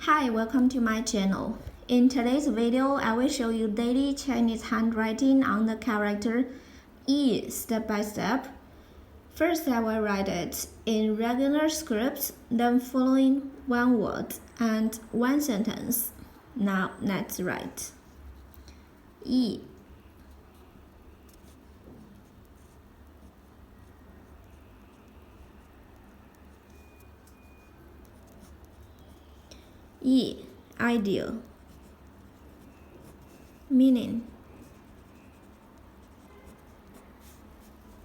Hi, welcome to my channel. In today's video, I will show you daily Chinese handwriting on the character E step by step. First, I will write it in regular script, then following one word and one sentence. Now, let's write. E. E. Ideal. Meaning.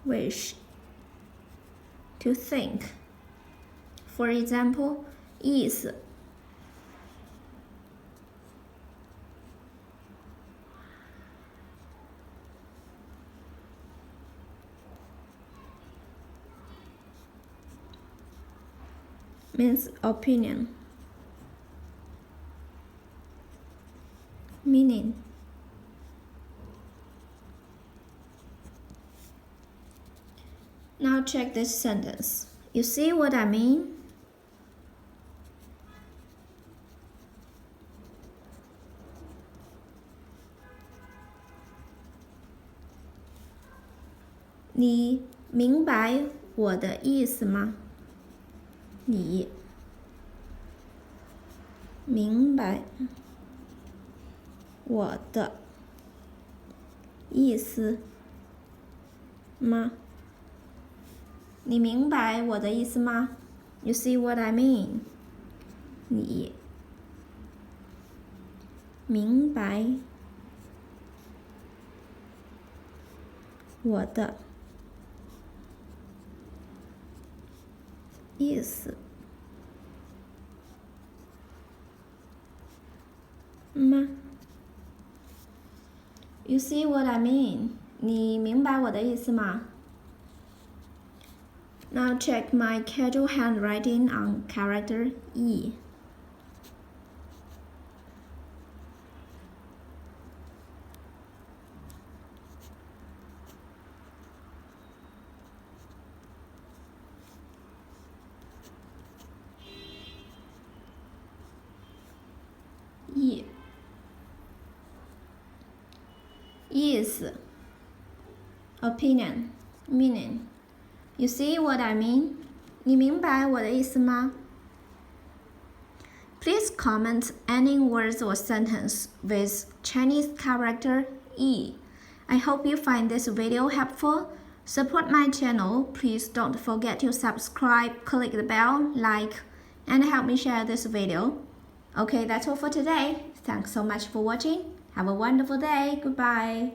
Wish. To think. For example, 意思 means opinion. Meaning. Now check this sentence. You see what I mean?你明白我的意思吗？你明白我的意思吗？你明白我的意思吗？ You see what I mean? 你明白我的意思吗？ You see what I mean? 你明白我的意思吗？ Now check my casual handwriting on character E. E. Is. Opinion. Meaning. You see what I mean? 你明白我的意思吗？ Please comment any words or sentence with Chinese character E. I hope you find this video helpful. Support my channel. Please don't forget to subscribe, click the bell, like, and help me share this video. Okay, that's all for today. Thanks so much for watching. Have a wonderful day. Goodbye.